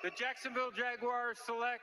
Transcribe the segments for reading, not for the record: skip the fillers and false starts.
The Jacksonville Jaguars select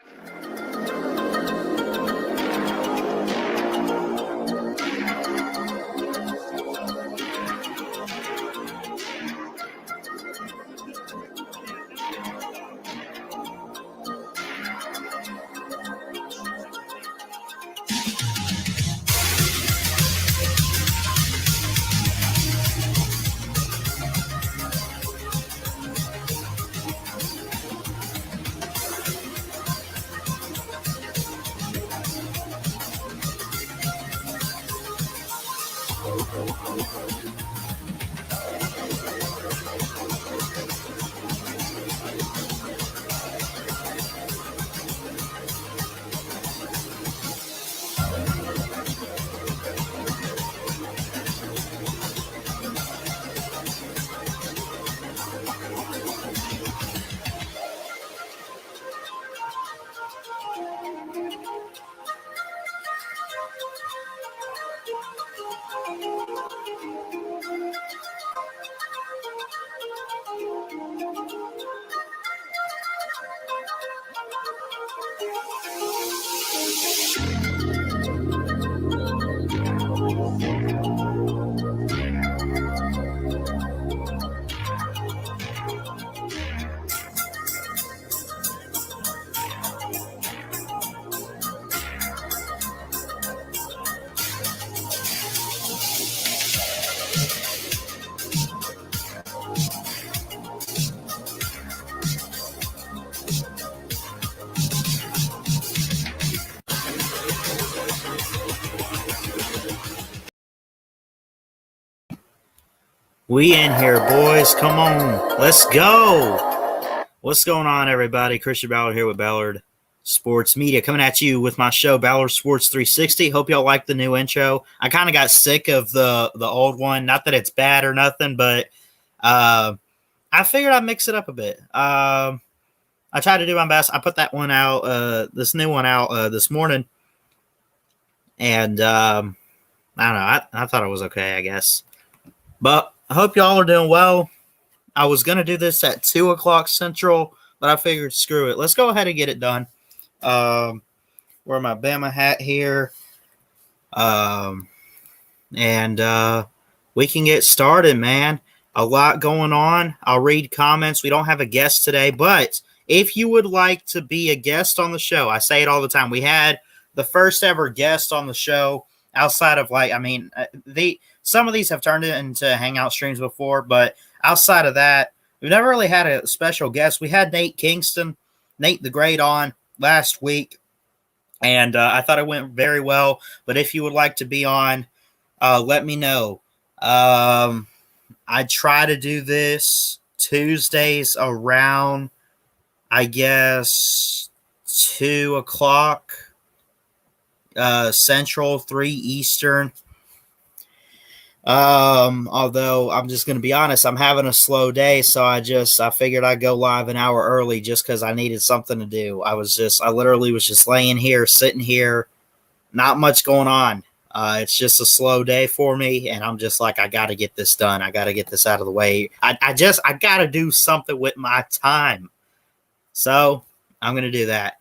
We in here, boys. Come on. Let's go. What's going on, everybody? Christian Ballard here with Ballard Sports Media, coming at you with my show, Ballard Sports 360. Hope y'all like the new intro. I kind of got sick of the old one. Not that it's bad or nothing, but I figured I'd mix it up a bit. I tried to do my best. I put that one out, this new one out this morning. And I don't know. I thought it was okay, I guess. But I hope y'all are doing well. I was going to do this at 2 o'clock Central, but I figured, screw it. Let's go ahead and get it done. Wear my Bama hat here. And we can get started, man. A lot going on. I'll read comments. We don't have a guest today, but if you would like to be a guest on the show, I say it all the time. We had the first ever guest on the show outside of some of these have turned it into hangout streams before, but outside of that, we've never really had a special guest. We had Nate Kingston, Nate the Great, on last week, and I thought it went very well. But if you would like to be on, let me know. I try to do this Tuesdays around, I guess, 2 o'clock Central, 3 Eastern. Although I'm just going to be honest, I'm having a slow day, so I figured I'd go live an hour early just because I needed something to do. I literally was just laying here, sitting here, not much going on. It's just a slow day for me, and I'm just like, I got to get this done. I got to get this out of the way. I got to do something with my time. So I'm going to do that.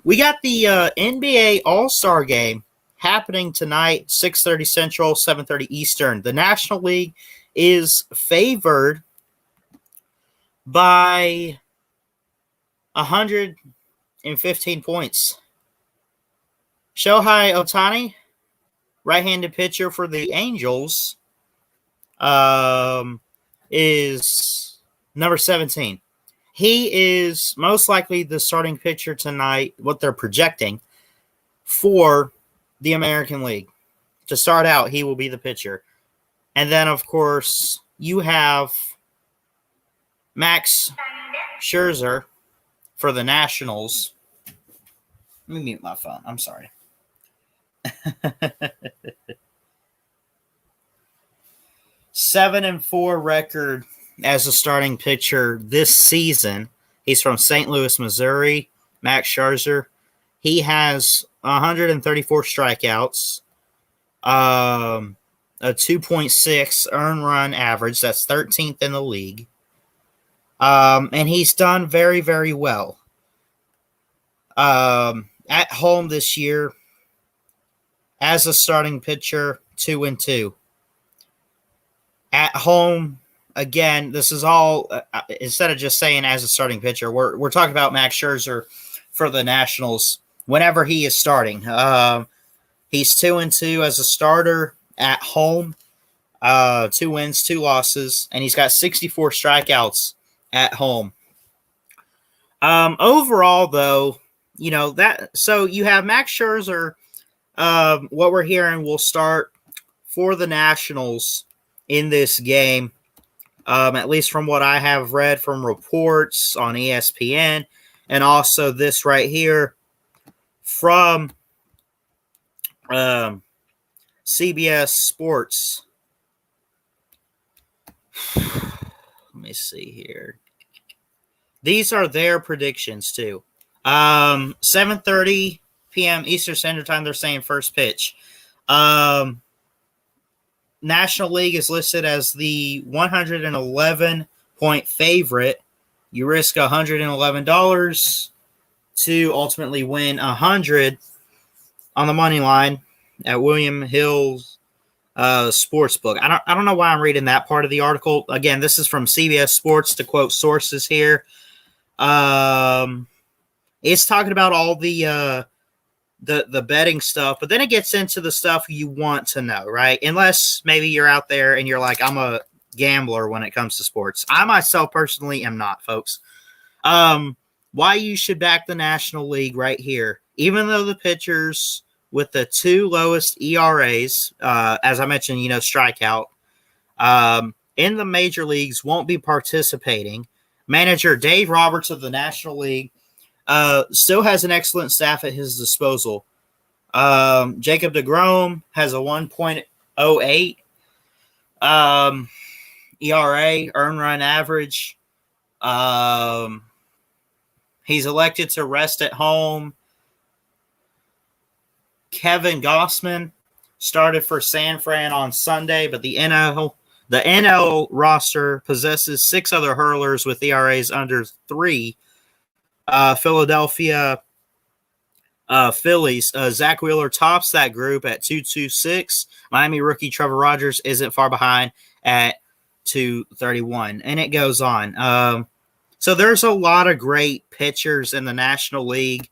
We got the NBA All-Star Game happening tonight, 6:30 Central, 7:30 Eastern. The National League is favored by 115 points. Shohei Ohtani, right-handed pitcher for the Angels, is number 17. He is most likely the starting pitcher tonight, what they're projecting, for the American League. To start out, he will be the pitcher. And then, of course, you have Max Scherzer for the Nationals. Let me mute my phone. I'm sorry. 7-4 record as a starting pitcher this season. He's from St. Louis, Missouri. Max Scherzer. He has 134 strikeouts, a 2.6 earned run average. That's 13th in the league. And he's done very, very well. At home this year, as a starting pitcher, 2-2. At home, again, this is all instead of just saying as a starting pitcher, we're talking about Max Scherzer for the Nationals whenever he is starting. He's 2-2 as a starter at home, 2 wins, 2 losses, and he's got 64 strikeouts at home. Overall, though, so you have Max Scherzer. What we're hearing will start for the Nationals in this game, at least from what I have read from reports on ESPN, and also this right here from CBS Sports. Let me see here. These are their predictions too. 7:30 p.m. Eastern Standard Time. They're saying first pitch. National League is listed as the 111-point favorite. You risk $111 to ultimately win $100 on the money line at William Hill's Sportsbook. I don't know why I'm reading that part of the article. Again, this is from CBS Sports to quote sources here. It's talking about all the betting stuff, but then it gets into the stuff you want to know, right? Unless maybe you're out there and you're like, I'm a gambler when it comes to sports. I myself personally am not, folks. Why you should back the National League right here, even though the pitchers with the 2 lowest ERAs, as I mentioned, strikeout, in the major leagues won't be participating. Manager Dave Roberts of the National League still has an excellent staff at his disposal. Jacob deGrom has a 1.08 ERA, earned run average. He's elected to rest at home. Kevin Gossman started for San Fran on Sunday, but the NL roster possesses 6 other hurlers with ERAs under 3. Philadelphia Phillies. Zach Wheeler tops that group at 226. Miami rookie Trevor Rogers isn't far behind at 231. And it goes on. So there's a lot of great pitchers in the National League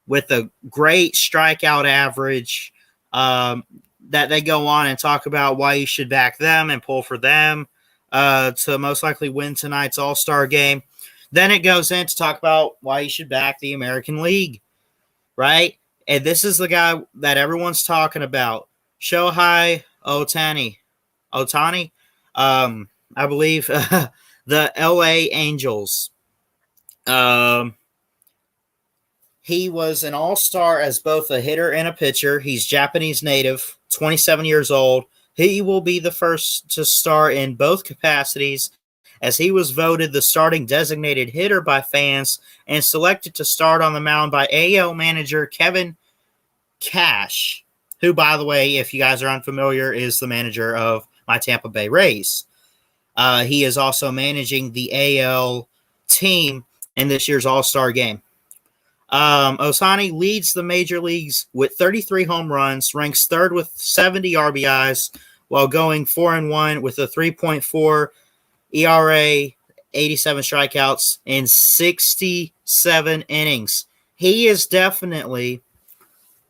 with a great strikeout average that they go on and talk about why you should back them and pull for them to most likely win tonight's All-Star game. Then it goes in to talk about why you should back the American League, right? And this is the guy that everyone's talking about, Shohei Ohtani. I believe the LA Angels. He was an all-star as both a hitter and a pitcher. He's Japanese native, 27 years old. He will be the first to start in both capacities, as he was voted the starting designated hitter by fans and selected to start on the mound by AL manager Kevin Cash, who, by the way, if you guys are unfamiliar, is the manager of my Tampa Bay Rays. He is also managing the AL team in this year's All-Star game. Ohtani leads the major leagues with 33 home runs, ranks third with 70 RBIs, while going 4-1 with a 3.4 ERA, 87 strikeouts, in 67 innings. He is definitely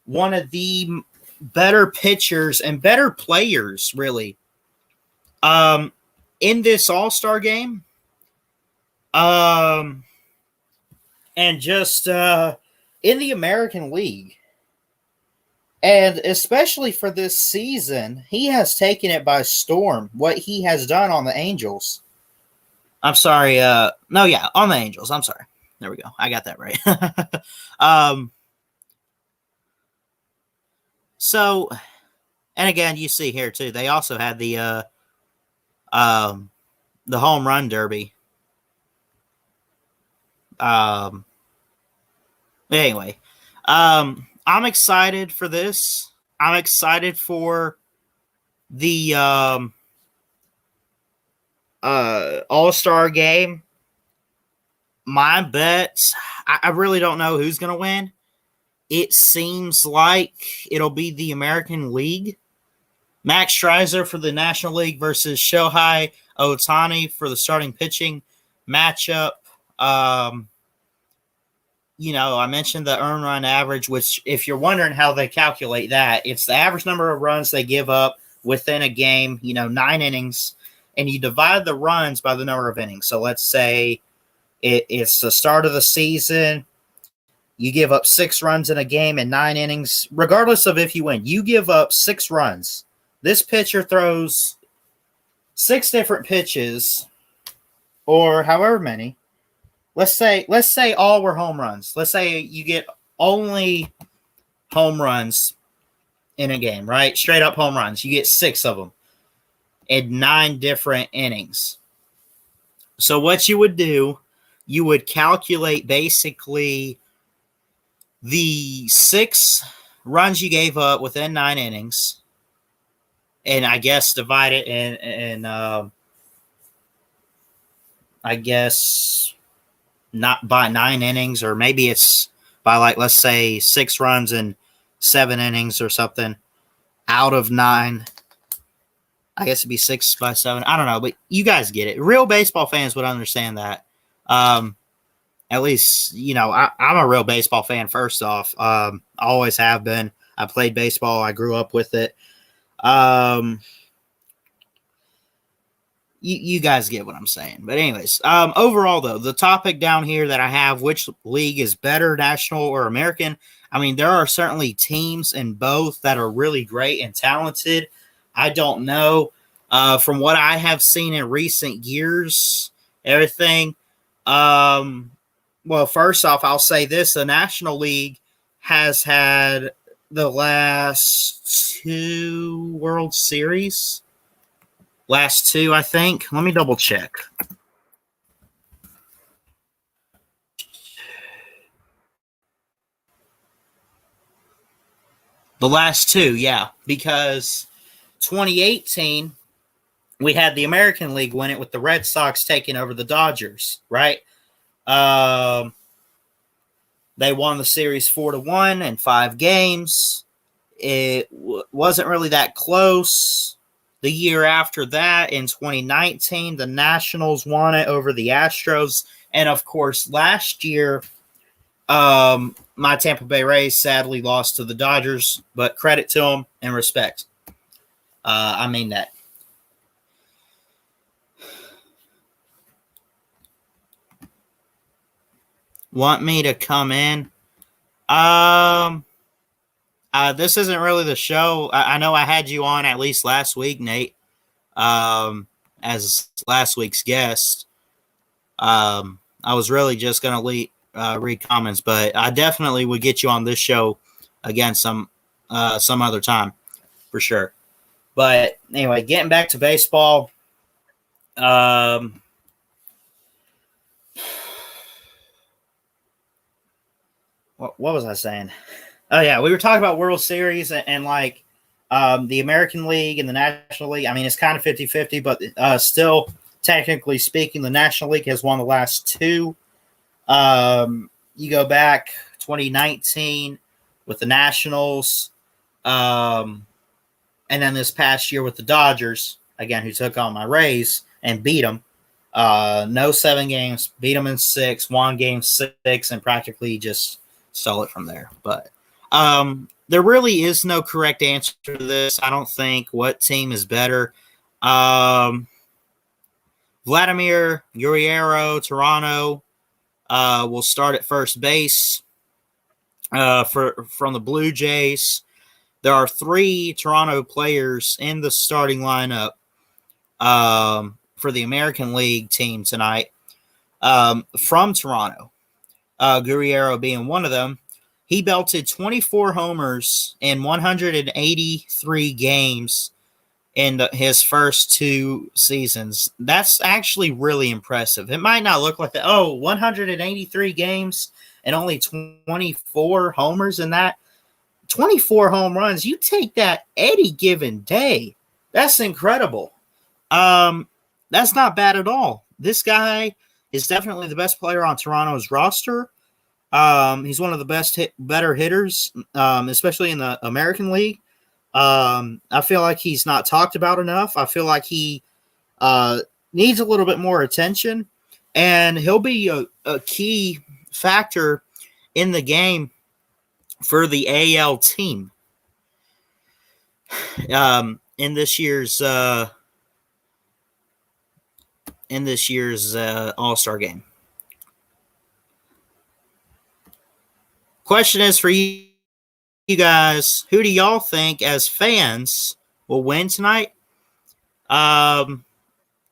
one of the better pitchers and better players, really, in this All-Star game. And just in the American League. And especially for this season, he has taken it by storm, what he has done on the Angels. I'm sorry. On the Angels. I'm sorry. There we go. I got that right. So, and again, you see here too, they also had the home run derby. Anyway, I'm excited for this. I'm excited for the All-Star game. My bets, I really don't know who's going to win. It seems like it'll be the American League. Max Scherzer for the National League versus Shohei Ohtani for the starting pitching matchup. I mentioned the earned run average, which if you're wondering how they calculate that, it's the average number of runs they give up within a game, 9 innings, and you divide the runs by the number of innings. So let's say it's the start of the season. You give up 6 runs in a game in 9 innings, regardless of if you win. You give up 6 runs. This pitcher throws 6 different pitches, or however many. Let's say all were home runs. Let's say you get only home runs in a game, right? Straight up home runs. You get 6 of them in 9 different innings. So what you would do, you would calculate basically the 6 runs you gave up within 9 innings, and I guess divide it in I guess not by 9 innings, or maybe it's by let's say 6 runs in 7 innings or something out of 9. I guess it'd be 6 by 7. I don't know, but you guys get it. Real baseball fans would understand that. At least, I'm a real baseball fan first off. I always have been. I played baseball. I grew up with it. You guys get what I'm saying. But anyways, overall, though, the topic down here that I have, which league is better, national or American? I mean, there are certainly teams in both that are really great and talented. I don't know. From what I have seen in recent years, everything. Well, first off, I'll say this. The National League has had the last 2 World Series. Last 2, I think. Let me double check. The last 2, yeah. Because 2018, we had the American League win it with the Red Sox taking over the Dodgers, right? They won the series 4-1 in 5 games. It wasn't really that close. The year after that, in 2019, the Nationals won it over the Astros. And, of course, last year, my Tampa Bay Rays sadly lost to the Dodgers, but credit to them and respect. I mean that. Want me to come in? This isn't really the show. I know I had you on at least last week, Nate, as last week's guest. I was really just going to read comments, but I definitely would get you on this show again some other time for sure. But anyway, getting back to baseball. What was I saying? Oh, yeah, we were talking about World Series and the American League and the National League. I mean, it's kind of 50-50, but still, technically speaking, the National League has won the last 2. You go back 2019 with the Nationals, and then this past year with the Dodgers, again, who took on my Rays and beat them. No 7 games, beat them in 6, won game 6, and practically just stole it from there. But there really is no correct answer to this. I don't think what team is better. Vladimir Guerrero, Toronto, will start at first base from the Blue Jays. There are 3 Toronto players in the starting lineup for the American League team tonight from Toronto. Guerrero being one of them. He belted 24 homers in 183 games in his first 2 seasons. That's actually really impressive. It might not look like that. 183 games and only 24 homers in that. 24 home runs. You take that any given day. That's incredible. That's not bad at all. This guy is definitely the best player on Toronto's roster. He's one of the better hitters, especially in the American League. I feel like he's not talked about enough. I feel like he needs a little bit more attention, and he'll be a key factor in the game for the AL team in this year's All-Star game. Question is for you guys: who do y'all think, as fans, will win tonight? The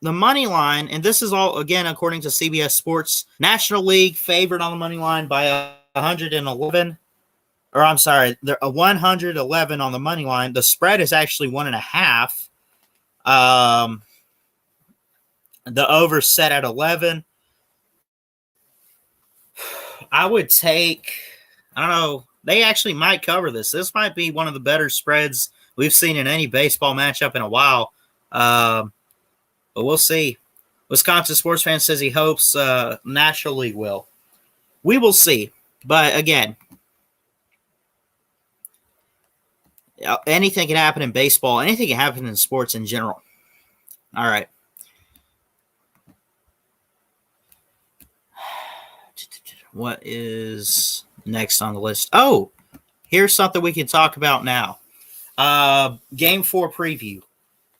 money line, and this is all, again, according to CBS Sports, National League favored on the money line by 111. Or I'm sorry, they're 111 on the money line. The spread is actually 1.5. The over set at 11. I would take, I don't know, they actually might cover this. This might be one of the better spreads we've seen in any baseball matchup in a while. But we'll see. Wisconsin sports fan says he hopes National League will. We will see. But again, anything can happen in baseball. Anything can happen in sports in general. All right. What is next on the list? Oh, here's something we can talk about now. Game 4 preview.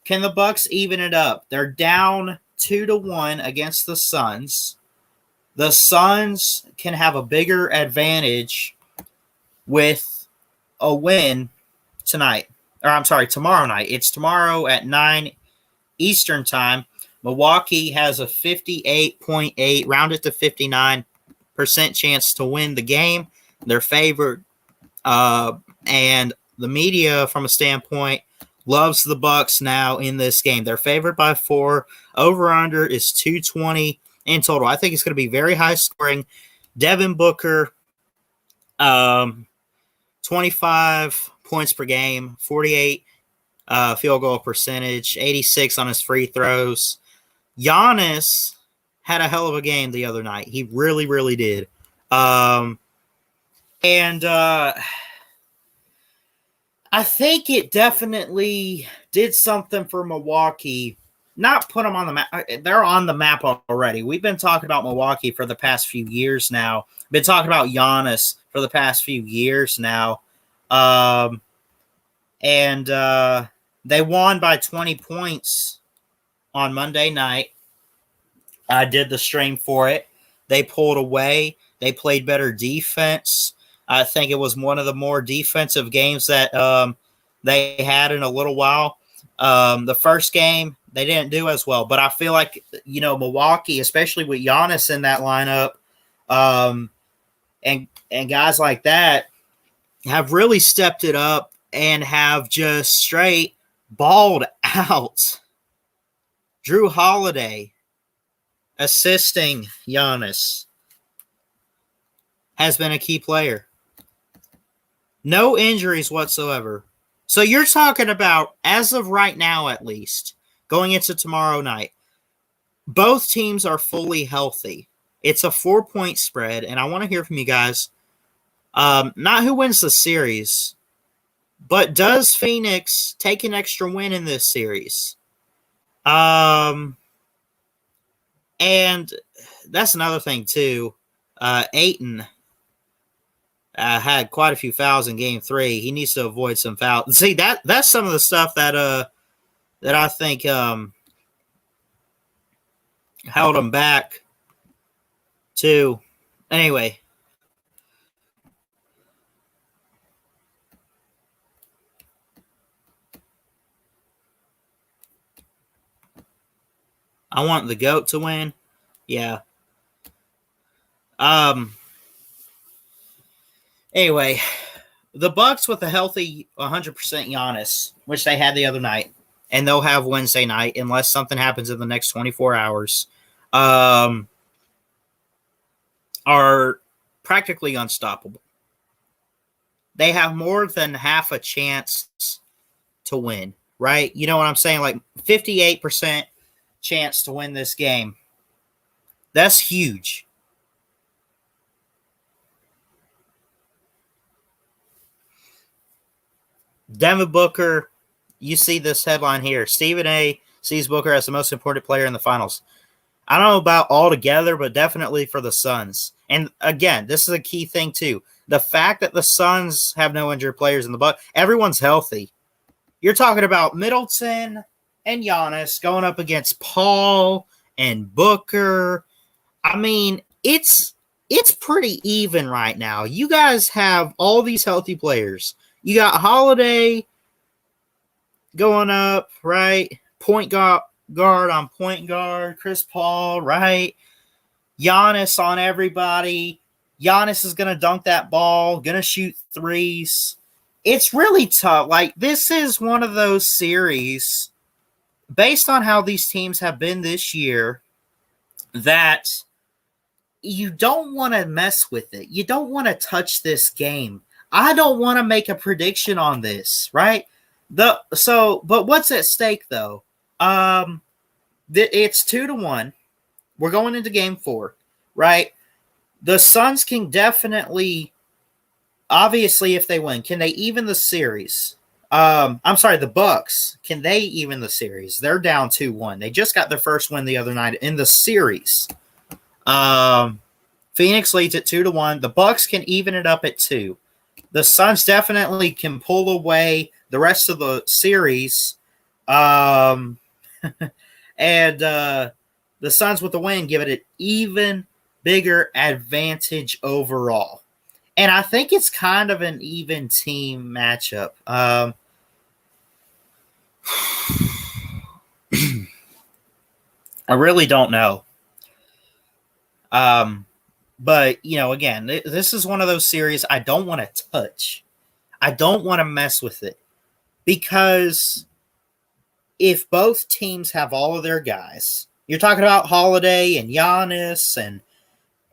Can the Bucks even it up? They're down 2-1 against the Suns. The Suns can have a bigger advantage with a win tonight. Or I'm sorry, tomorrow night. It's tomorrow at 9 Eastern time. Milwaukee has a 58.8, rounded to 59% chance to win the game. They're favored. And the media, from a standpoint, loves the Bucks now in this game. They're favored by 4. Over-under is 220 in total. I think it's going to be very high scoring. Devin Booker, 25 points per game, 48 field goal percentage, 86 on his free throws. Giannis had a hell of a game the other night. He really, really did. I think it definitely did something for Milwaukee. Not put them on the map. They're on the map already. We've been talking about Milwaukee for the past few years now. Been talking about Giannis for the past few years now. They won by 20 points on Monday night. I did the stream for it. They pulled away. They played better defense. I think it was one of the more defensive games that they had in a little while. The first game, they didn't do as well. But I feel like, Milwaukee, especially with Giannis in that lineup, and guys like that, have really stepped it up and have just straight balled out. Drew Holiday assisting Giannis has been a key player. No injuries whatsoever. So you're talking about, as of right now at least, going into tomorrow night, both teams are fully healthy. It's a 4-point spread, and I want to hear from you guys. Not who wins the series, but does Phoenix take an extra win in this series? And that's another thing, too. Ayton had quite a few fouls in Game 3. He needs to avoid some fouls. See, that's some of the stuff that I think held him back, too. Anyway. I want the GOAT to win. Yeah. Anyway, the Bucks with a healthy 100% Giannis, which they had the other night, and they'll have Wednesday night unless something happens in the next 24 hours, are practically unstoppable. They have more than half a chance to win, right? You know what I'm saying? Like 58% chance to win this game. That's huge. Devin Booker, you see this headline here. Stephen A. sees Booker as the most important player in the finals. I don't know about all together, but definitely for the Suns. And again, this is a key thing too. The fact that the Suns have no injured players in the Bucks, everyone's healthy. You're talking about Middleton and Giannis going up against Paul and Booker. I mean, it's pretty even right now. You guys have all these healthy players. You got Holiday going up, right? Point guard on point guard. Chris Paul, right? Giannis on everybody. Giannis is going to dunk that ball, going to shoot threes. It's really tough. Like, this is one of those series, based on how these teams have been this year, that you don't want to mess with it. You don't want to touch this game. I don't want to make a prediction on this, right? But what's at stake though? It's 2-1. We're going into game 4, right? The Suns can definitely, obviously, if they win, can they even the series? I'm sorry, the Bucks, can they even the series? They're down 2-1. They just got their first win the other night in the series. Phoenix leads at 2-1. The Bucks can even it up at 2. The Suns definitely can pull away the rest of the series. And the Suns with the win give it an even bigger advantage overall. And I think it's kind of an even team matchup. I really don't know. But, again, this is one of those series I don't want to touch. I don't want to mess with it. Because if both teams have all of their guys, you're talking about Holiday and Giannis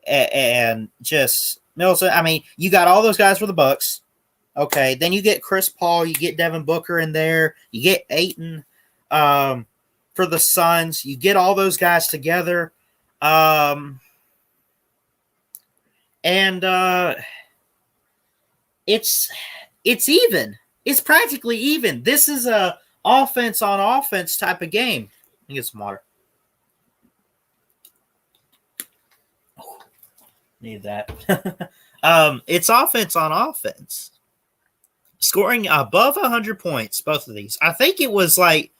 and just Middleton. I mean, you got all those guys for the Bucks. Okay, then you get Chris Paul, you get Devin Booker in there, you get Ayton for the Suns. You get all those guys together. It's even. It's practically even. This is a offense on offense type of game. Let me get some water. Need that. It's offense on offense. Scoring above 100 points, both of these. I think it was like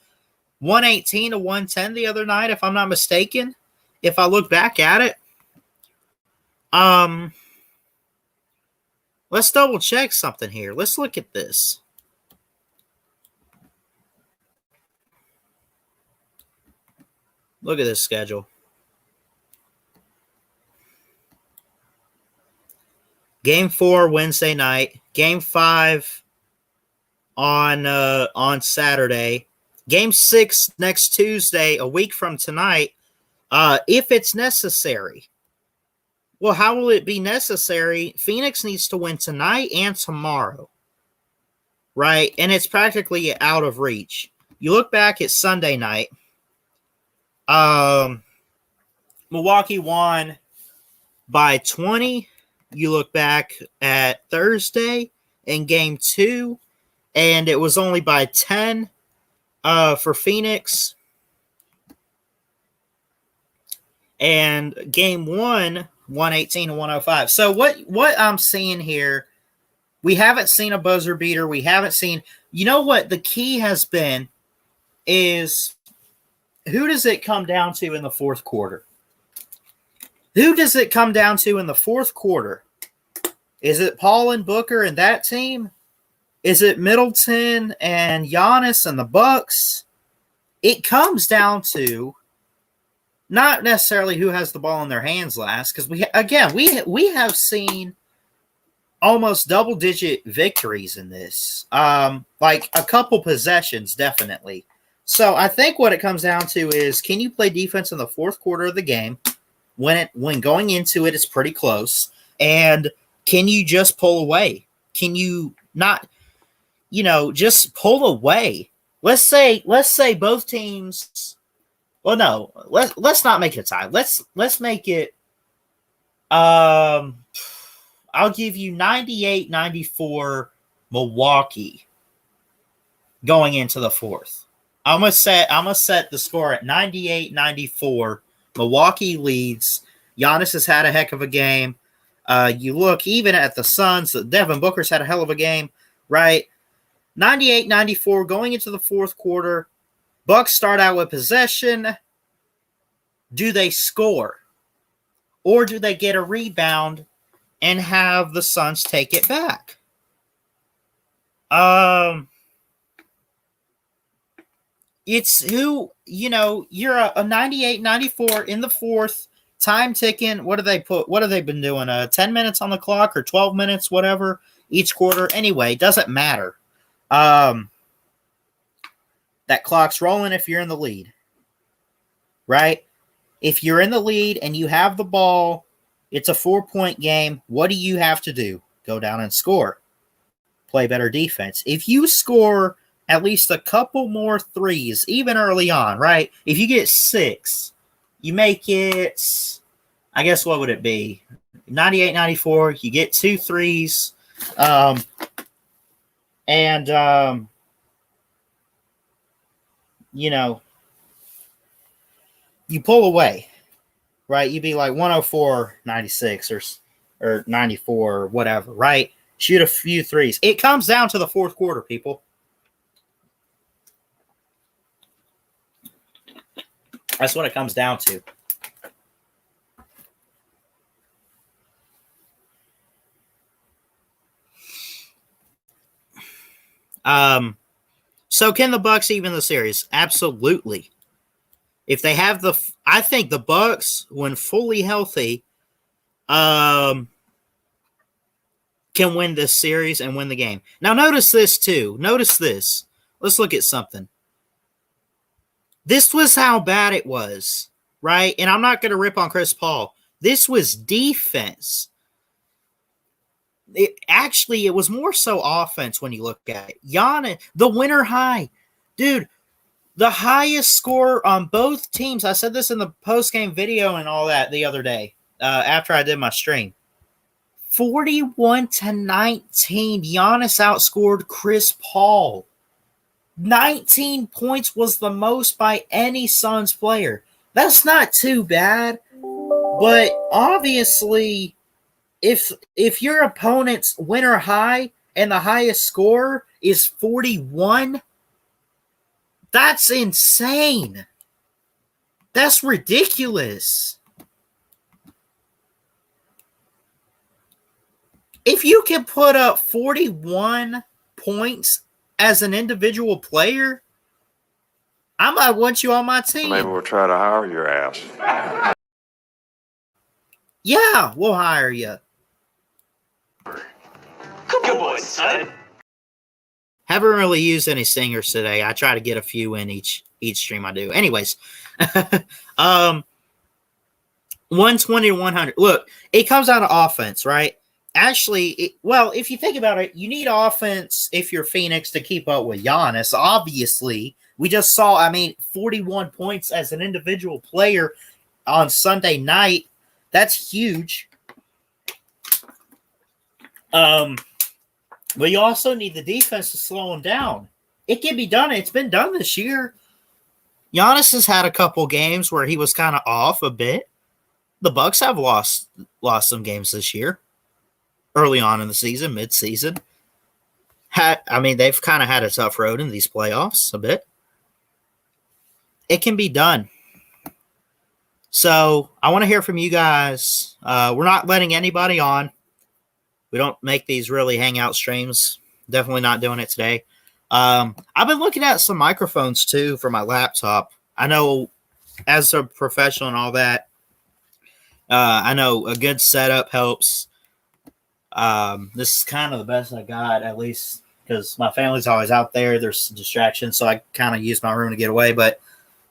118 to 110 the other night, if I'm not mistaken. If I look back at it. Let's double check something here. Let's look at this. Look at this schedule. Game 4 Wednesday night. Game 5 on Saturday. Game 6 next Tuesday, a week from tonight. If it's necessary. Well, how will it be necessary? Phoenix needs to win tonight and tomorrow. Right? And it's practically out of reach. You look back at Sunday night. Milwaukee won by 20. You look back at Thursday in game 2, and it was only by 10 for Phoenix. And game 1, 118 to 105. So what I'm seeing here, we haven't seen a buzzer beater. We haven't seen, what the key has been is, who does it come down to in the fourth quarter? Who does it come down to in the fourth quarter? Is it Paul and Booker and that team? Is it Middleton and Giannis and the Bucks? It comes down to not necessarily who has the ball in their hands last, because we have seen almost double-digit victories in this, like a couple possessions, definitely. So I think what it comes down to is, can you play defense in the fourth quarter of the game when going into it, it's pretty close, and can you just pull away? Can you not, just pull away? Let's say both teams. Well, no, let's not make it a tie. Let's make it. I'll give you 98-94 Milwaukee going into the fourth. I'm gonna set the score at 98-94. Milwaukee leads. Giannis has had a heck of a game. You look even at the Suns. Devin Booker's had a hell of a game, right? 98-94 going into the fourth quarter. Bucks start out with possession. Do they score? Or do they get a rebound and have the Suns take it back? It's who, you're a 98-94 in the fourth, time ticking. What have they been doing? 10 minutes on the clock or 12 minutes, whatever, each quarter. Anyway, doesn't matter. That clock's rolling if you're in the lead, right? If you're in the lead and you have the ball, it's a 4-point game. What do you have to do? Go down and score. Play better defense. If you score at least a couple more threes, even early on, right? If you get 6, you make it, I guess, what would it be? 98-94, you get 2 threes. You pull away, right? You'd be like 104-96 or 94 or whatever, right? Shoot a few threes. It comes down to the fourth quarter, people. That's what it comes down to. So can the Bucks even the series? Absolutely. If they have I think the Bucks, when fully healthy, can win this series and win the game. Now, notice this too. Notice this. Let's look at something. This was how bad it was, right? And I'm not going to rip on Chris Paul. This was defense. It was more so offense when you look at it. Giannis, the winner high. Dude, the highest score on both teams. I said this in the post-game video and all that the other day after I did my stream. 41-19. Giannis outscored Chris Paul. 19 points was the most by any Suns player. That's not too bad. But obviously, if your opponent's winner high and the highest score is 41, that's insane. That's ridiculous. If you can put up 41 points as an individual player, I might want you on my team. Maybe we'll try to hire your ass. Yeah, we'll hire you. Good boy, son. Haven't really used any singers today. I try to get a few in each stream I do. Anyways, 120 to 100. Look, it comes down to offense, right? Actually, if you think about it, you need offense if you're Phoenix to keep up with Giannis. Obviously, we just saw, 41 points as an individual player on Sunday night. That's huge. But you also need the defense to slow him down. It can be done. It's been done this year. Giannis has had a couple games where he was kind of off a bit. The Bucks have lost some games this year. Early on in the season, mid-season. They've kind of had a tough road in these playoffs a bit. It can be done. So I want to hear from you guys. We're not letting anybody on. We don't make these really hangout streams. Definitely not doing it today. I've been looking at some microphones, too, for my laptop. I know as a professional and all that, I know a good setup helps. This is kind of the best I got, at least because my family's always out there. There's distractions, so I kind of use my room to get away. But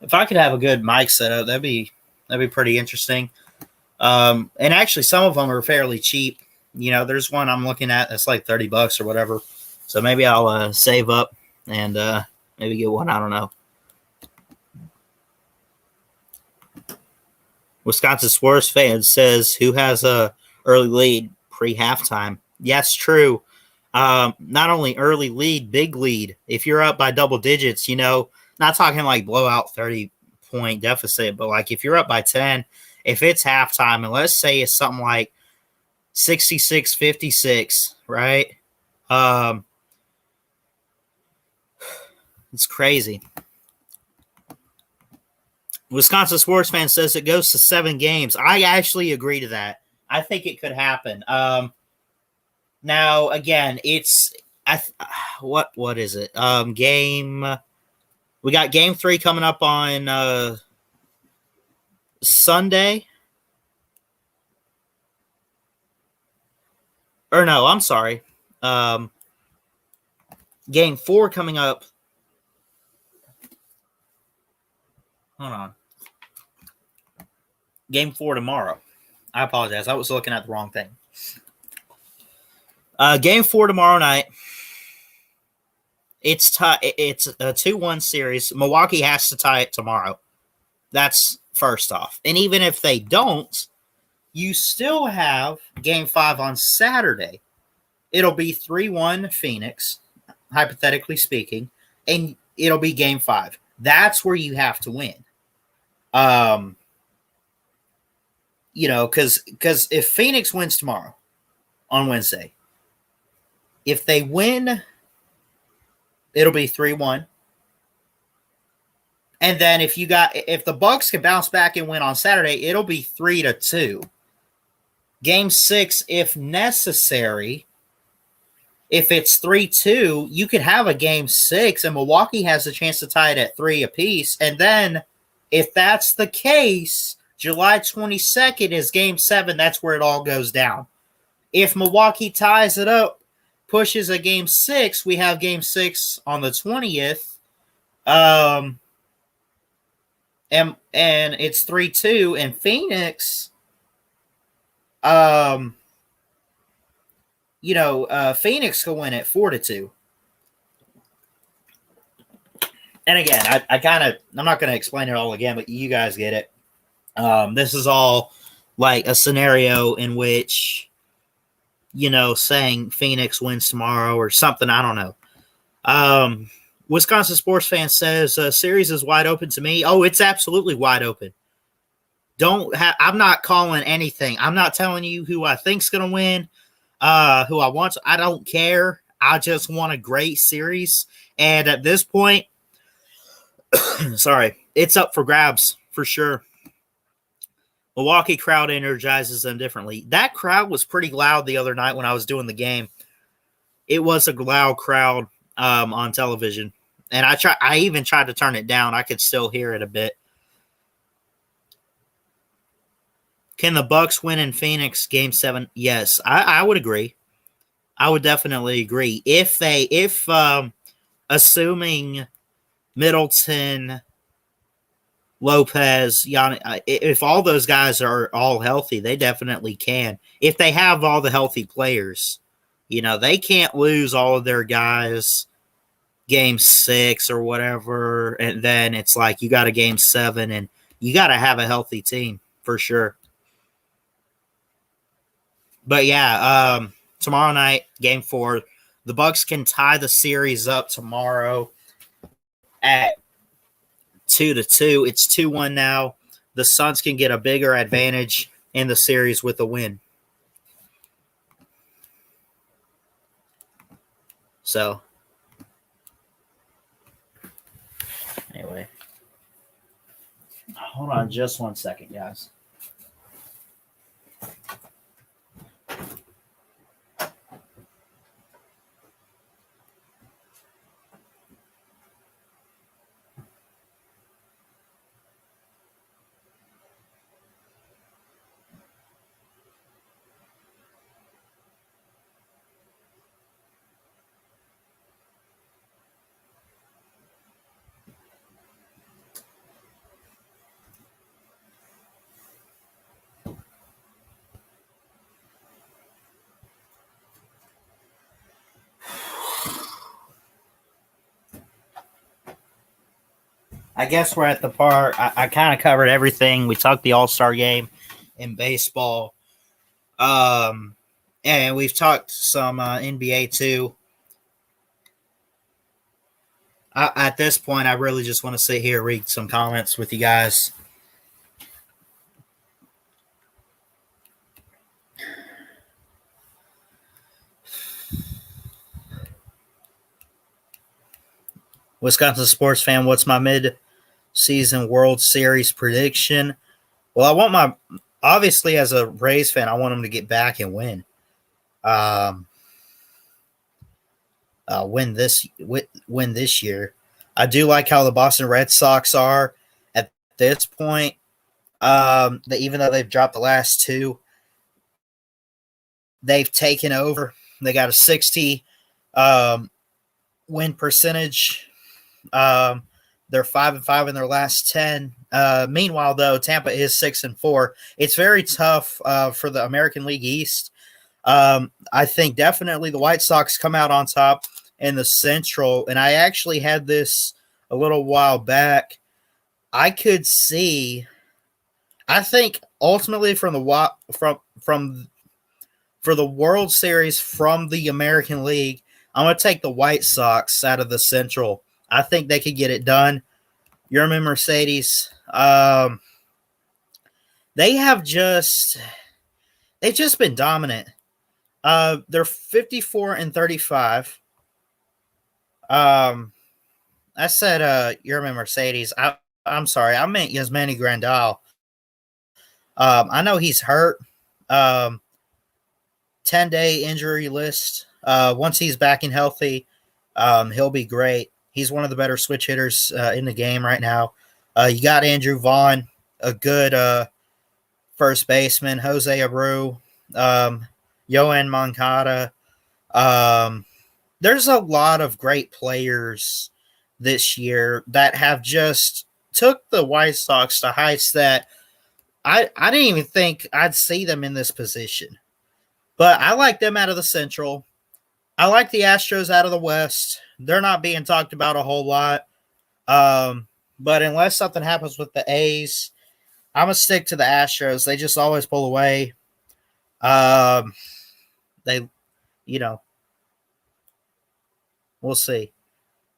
if I could have a good mic setup, that'd be pretty interesting. And actually, some of them are fairly cheap. There's one I'm looking at that's like $30 or whatever. So maybe I'll save up and maybe get one. I don't know. Wisconsin sports fan says, who has a early lead pre-halftime? Yes, true. Not only early lead, big lead. If you're up by double digits, not talking like blowout 30-point deficit, but like if you're up by 10, if it's halftime, and let's say it's something like 66-56, right? It's crazy. Wisconsin sports fan says it goes to 7 games. I actually agree to that. I think it could happen. Now again, it's what is it? We got game 3 coming up on Sunday. Or no, I'm sorry. Game 4 coming up. Hold on. Game 4 tomorrow. I apologize. I was looking at the wrong thing. Game 4 tomorrow night. It's It's a 2-1 series. Milwaukee has to tie it tomorrow. That's first off. And even if they don't, you still have Game 5 on Saturday. It'll be 3-1 Phoenix, hypothetically speaking, and it'll be Game 5. That's where you have to win. Because if Phoenix wins tomorrow on Wednesday, if they win, it'll be 3-1. And then if the Bucks can bounce back and win on Saturday, it'll be 3-2. Game 6, if necessary, if it's 3-2, you could have a Game 6, and Milwaukee has a chance to tie it at 3 apiece. And then, if that's the case, July 22nd is Game 7. That's where it all goes down. If Milwaukee ties it up, pushes a Game 6, we have Game 6 on the 20th. And it's 3-2, and Phoenix, Phoenix can win it 4-2. And again, I'm not going to explain it all again, but you guys get it. This is all like a scenario in which, saying Phoenix wins tomorrow or something. I don't know. Wisconsin sports fan says series is wide open to me. Oh, it's absolutely wide open. I'm not calling anything. I'm not telling you who I think's going to win, who I want to. I don't care. I just want a great series. And at this point, sorry, it's up for grabs for sure. Milwaukee crowd energizes them differently. That crowd was pretty loud the other night when I was doing the game. It was a loud crowd on television. And I even tried to turn it down. I could still hear it a bit. Can the Bucks win in Phoenix Game 7? Yes, I would agree. I would definitely agree. If assuming Middleton, Lopez, if all those guys are all healthy, they definitely can. If they have all the healthy players, they can't lose all of their guys Game 6 or whatever, and then it's like you got a Game 7, and you got to have a healthy team for sure. But yeah, tomorrow night, Game 4, the Bucks can tie the series up tomorrow at 2-2. It's 2-1 now. The Suns can get a bigger advantage in the series with a win. So, anyway, hold on just 1 second, guys. I guess we're at the part. I kind of covered everything. We talked the All-Star game in baseball. And we've talked some NBA too. At this point, I really just want to sit here and read some comments with you guys. Wisconsin sports fan, what's my mid-season World Series prediction? Well, obviously as a Rays fan, I want them to get back and win. Win this year. I do like how the Boston Red Sox are at this point. Even though they've dropped the last two, they've taken over. They got a 60 win percentage. They're 5-5 in their last 10. Meanwhile, though, Tampa is 6-4. It's very tough for the American League East. I think definitely the White Sox come out on top in the Central, and I actually had this a little while back. I could see. I think ultimately for the World Series from the American League, I'm going to take the White Sox out of the Central. I think they could get it done. Yerman Mercedes, they've just been dominant. They're 54-35. I said Yerman Mercedes. I'm sorry, I meant Yasmani Grandal. I know he's hurt. 10-day injury list. Once he's back and healthy, he'll be great. He's one of the better switch hitters in the game right now. You got Andrew Vaughn, a good first baseman. Jose Abreu, Yohan Moncada. There's a lot of great players this year that have just took the White Sox to heights that I didn't even think I'd see them in this position. But I like them out of the Central. I like the Astros out of the West. They're not being talked about a whole lot. But unless something happens with the A's, I'm going to stick to the Astros. They just always pull away. We'll see.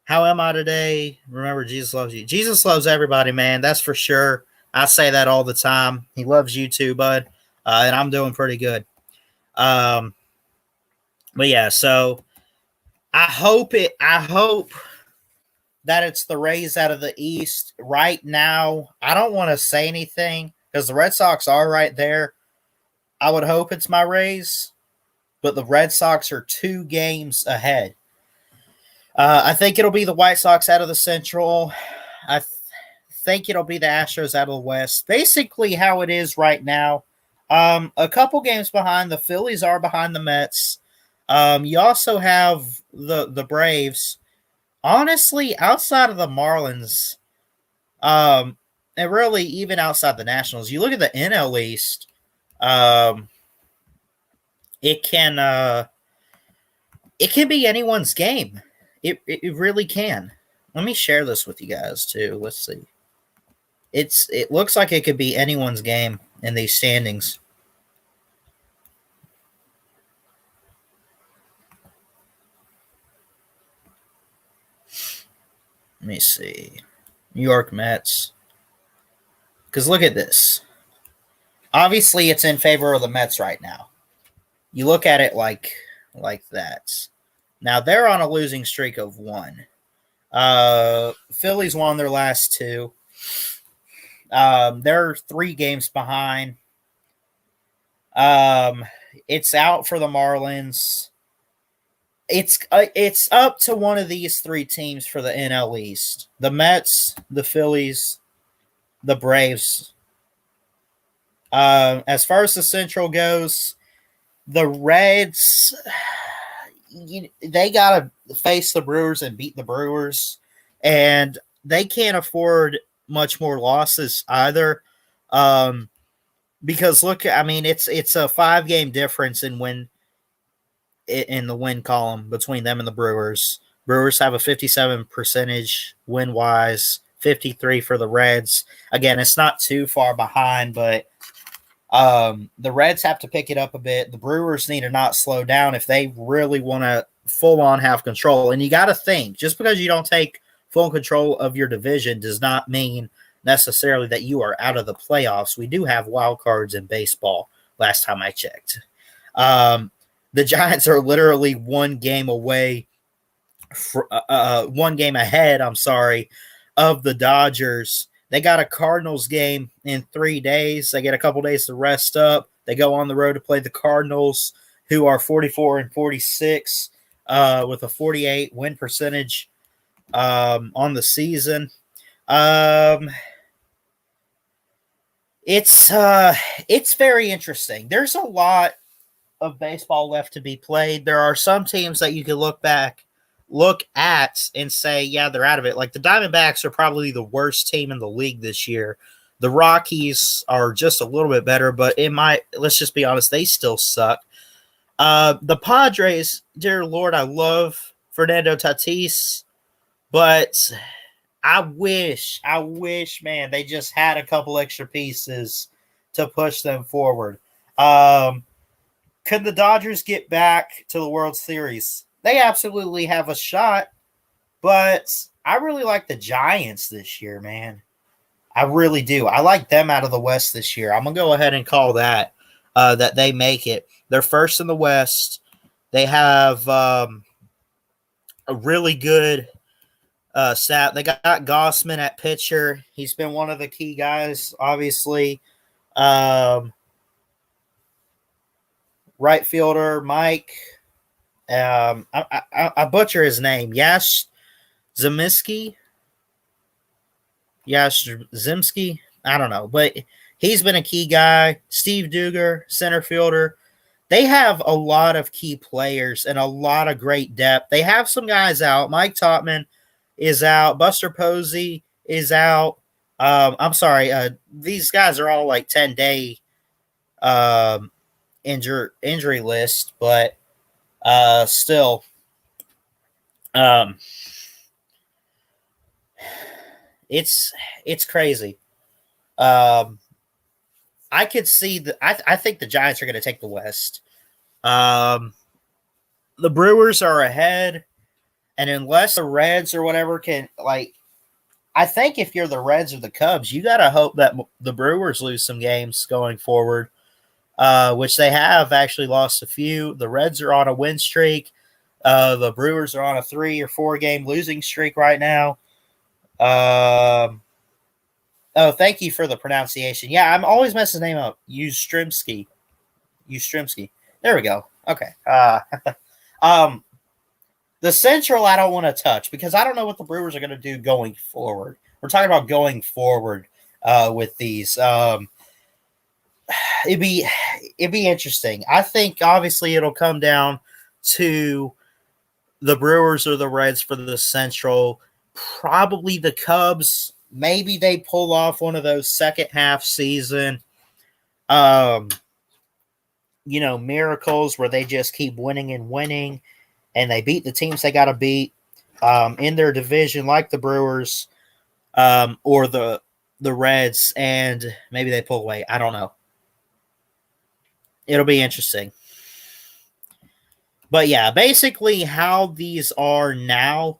How am I today? Remember, Jesus loves you. Jesus loves everybody, man. That's for sure. I say that all the time. He loves you too, bud. And I'm doing pretty good. But yeah, so I hope that it's the Rays out of the East. Right now, I don't want to say anything because the Red Sox are right there. I would hope it's my Rays, but the Red Sox are 2 games ahead. I think it'll be the White Sox out of the Central. I think it'll be the Astros out of the West. Basically how it is right now. A couple games behind. The Phillies are behind the Mets. You also have the Braves. Honestly, outside of the Marlins, and really even outside the Nationals, you look at the NL East, it can be anyone's game. It really can. Let me share this with you guys too. Let's see. It looks like it could be anyone's game in these standings. Let me see. New York Mets. Because look at this. Obviously, it's in favor of the Mets right now. You look at it like that. Now, they're on a losing streak of 1. Phillies won their last 2. They're 3 games behind. It's out for the Marlins. It's up to one of these 3 teams for the NL East. The Mets, the Phillies, the Braves. As far as the Central goes, the Reds, they got to face the Brewers and beat the Brewers. And they can't afford much more losses either. Because look, I mean, it's a 5-game difference in the win column between them and the Brewers. Brewers have a 57% win-wise, 53 for the Reds. Again, it's not too far behind, but the Reds have to pick it up a bit. The Brewers need to not slow down if they really want to full on have control. And you got to think, just because you don't take full control of your division does not mean necessarily that you are out of the playoffs. We do have wild cards in baseball, last time I checked. The Giants are literally one game away, one game ahead, of the Dodgers. They got a Cardinals game in 3 days. They get a couple days to rest up. They go on the road to play the Cardinals, who are 44-46 with a 48 win percentage on the season. It's very interesting. There's a lot of baseball left to be played. There are some teams that you can look at and say, yeah, they're out of it. Like the Diamondbacks are probably the worst team in the league this year. The Rockies are just a little bit better, but let's just be honest, they still suck. The Padres, dear Lord, I love Fernando Tatis, but I wish, man, they just had a couple extra pieces to push them forward. Could the Dodgers get back to the World Series? They absolutely have a shot, but I really like the Giants this year, man. I really do. I like them out of the West this year. I'm going to go ahead and call that they make it. They're first in the West. They have a really good stat. They got Gossman at pitcher. He's been one of the key guys, obviously. Right fielder, Mike. I butcher his name. Yash Zimski. I don't know, but he's been a key guy. Steve Duger, center fielder. They have a lot of key players and a lot of great depth. They have some guys out. Mike Topman is out. Buster Posey is out. These guys are all like 10-day injury list, but still, it's crazy. I could see I think the Giants are going to take the West. The Brewers are ahead, and unless the Reds or whatever can, like, I think if you're the Reds or the Cubs, you got to hope that the Brewers lose some games going forward, which they have actually lost a few. The Reds are on a win streak. The Brewers are on a 3 or 4 game losing streak right now. Oh, thank you for the pronunciation. Yeah, I'm always messing his name up. Yastrzemski. There we go. Okay. The Central I don't want to touch because I don't know what the Brewers are going to do going forward. We're talking about going forward with these. It'd be interesting. I think obviously it'll come down to the Brewers or the Reds for the Central. Probably the Cubs. Maybe they pull off one of those second half season, miracles where they just keep winning and they beat the teams they got to beat in their division, like the Brewers or the Reds, and maybe they pull away. I don't know. It'll be interesting. But yeah, basically how these are now.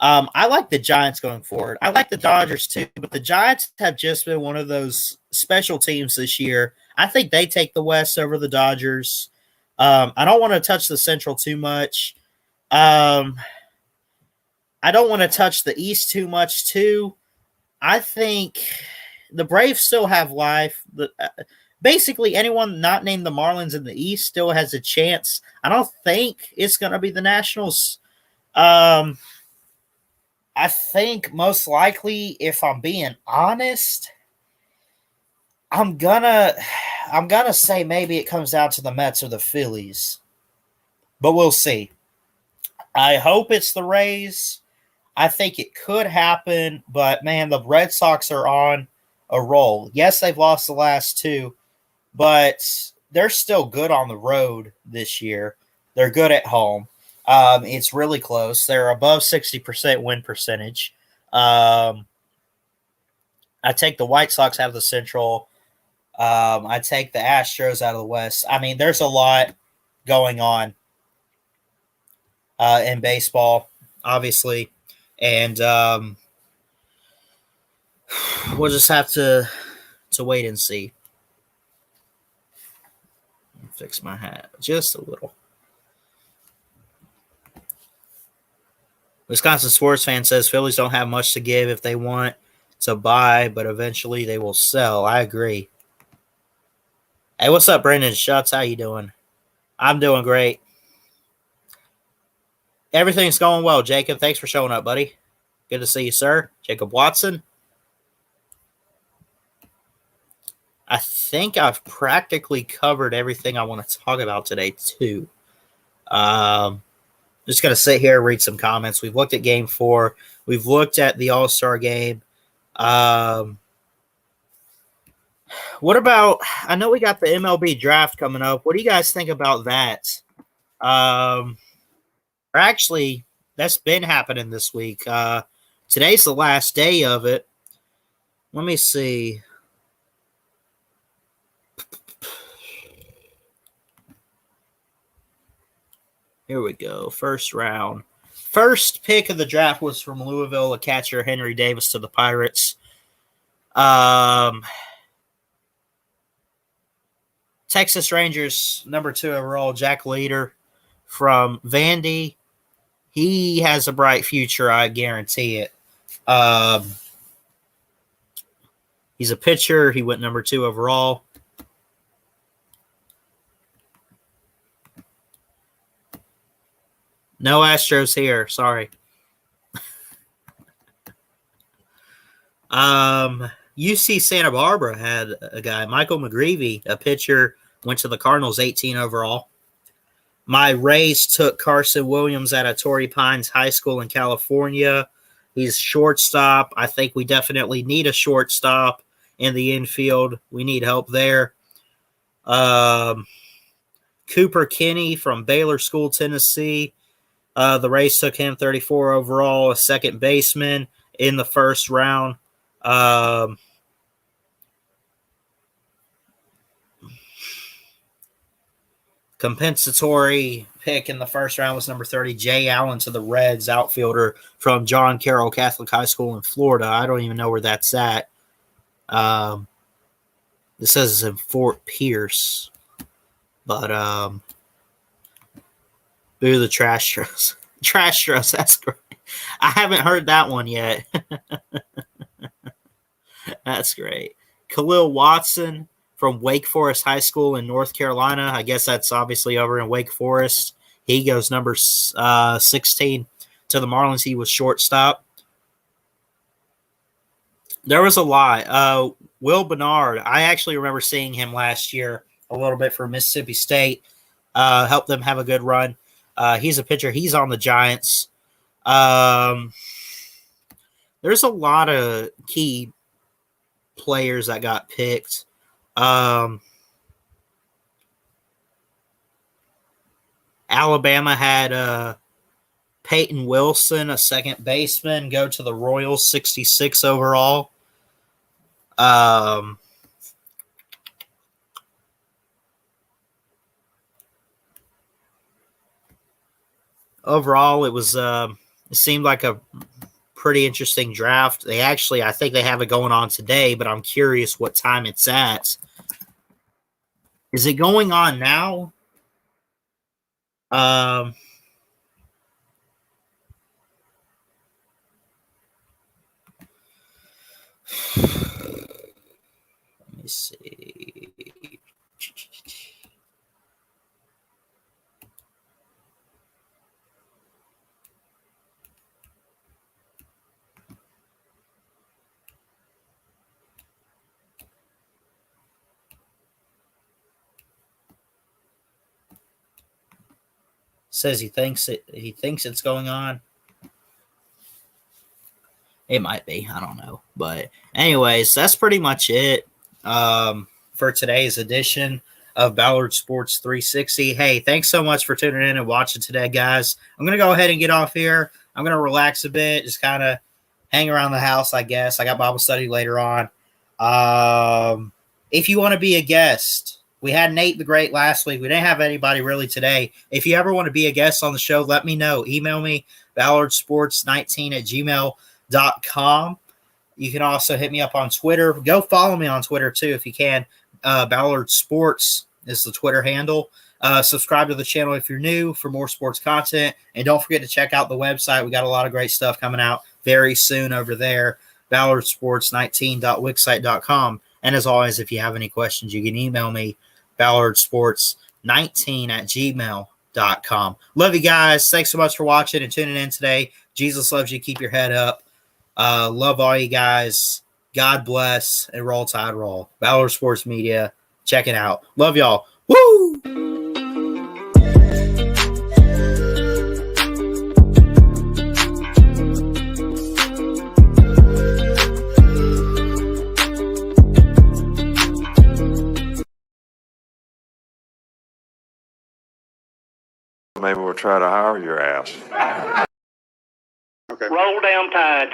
I like the Giants going forward. I like the Dodgers too, but the Giants have just been one of those special teams this year. I think they take the West over the Dodgers. I don't want to touch the Central too much. I don't want to touch the East too much too. I think the Braves still have life. Basically, anyone not named the Marlins in the East still has a chance. I don't think it's going to be the Nationals. I think most likely, if I'm being honest, I'm gonna say maybe it comes down to the Mets or the Phillies, but we'll see. I hope it's the Rays. I think it could happen, but man, the Red Sox are on a roll. Yes, they've lost the last 2, but they're still good on the road this year. They're good at home. It's really close. They're above 60% win percentage. I take the White Sox out of the Central. I take the Astros out of the West. I mean, there's a lot going on in baseball, obviously, and we'll just have to wait and see. Fix my hat just a little. Wisconsin sports fan says Phillies don't have much to give if they want to buy, but eventually they will sell. I agree. Hey, what's up, Brendan Schutz? How you doing? I'm doing great. Everything's going well, Jacob. Thanks for showing up, buddy. Good to see you, sir. Jacob Watson. I think I've practically covered everything I want to talk about today, too. Just going to sit here and read some comments. We've looked at Game 4. We've looked at the All-Star Game. What about – I know we got the MLB draft coming up. What do you guys think about that? Actually, that's been happening this week. Today's the last day of it. Let me see. Here we go. First round. First pick of the draft was from Louisville, a catcher, Henry Davis to the Pirates. Texas Rangers, number 2 overall, Jack Leader from Vandy. He has a bright future, I guarantee it. He's a pitcher. He went number 2 overall. No Astros here. Sorry. UC Santa Barbara had a guy, Michael McGreevy, a pitcher, went to the Cardinals 18 overall. My Rays took Carson Williams out of Torrey Pines High School in California. He's shortstop. I think we definitely need a shortstop in the infield. We need help there. Cooper Kinney from Baylor School, Tennessee. The Rays took him 34 overall, a second baseman in the first round. Compensatory pick in the first round was number 30, Jay Allen to the Reds, outfielder from John Carroll Catholic High School in Florida. I don't even know where that's at. This says it's in Fort Pierce. But, boo the Trash Stros. Trash Stros, that's great. I haven't heard that one yet. That's great. Khalil Watson from Wake Forest High School in North Carolina. I guess that's obviously over in Wake Forest. He goes number 16 to the Marlins. He was shortstop. There was a lot. Will Bernard, I actually remember seeing him last year a little bit for Mississippi State. Helped them have a good run. He's a pitcher. He's on the Giants. There's a lot of key players that got picked. Alabama had Peyton Wilson, a second baseman, go to the Royals, 66 overall. Overall, it was it seemed like a pretty interesting draft. I think they have it going on today, but I'm curious what time it's at. Is it going on now? Let me see. Says he thinks it's going on. It might be. I don't know. But anyways, that's pretty much it for today's edition of Ballard Sports 360. Hey, thanks so much for tuning in and watching today, guys. I'm going to go ahead and get off here. I'm going to relax a bit, just kind of hang around the house, I guess. I got Bible study later on. If you want to be a guest, we had Nate the Great last week. We didn't have anybody really today. If you ever want to be a guest on the show, let me know. Email me, ballardsports19@gmail.com. You can also hit me up on Twitter. Go follow me on Twitter, too, if you can. Ballard Sports is the Twitter handle. Subscribe to the channel if you're new for more sports content. And don't forget to check out the website. We got a lot of great stuff coming out very soon over there, ballardsports19.wixsite.com. And as always, if you have any questions, you can email me, ballardsports19@gmail.com. Love you guys. Thanks so much for watching and tuning in today. Jesus loves you. Keep your head up. Love all you guys. God bless, and roll tide roll. Ballard Sports Media. Check it out. Love y'all. Woo! Maybe we'll try to hire your ass. Roll down tide.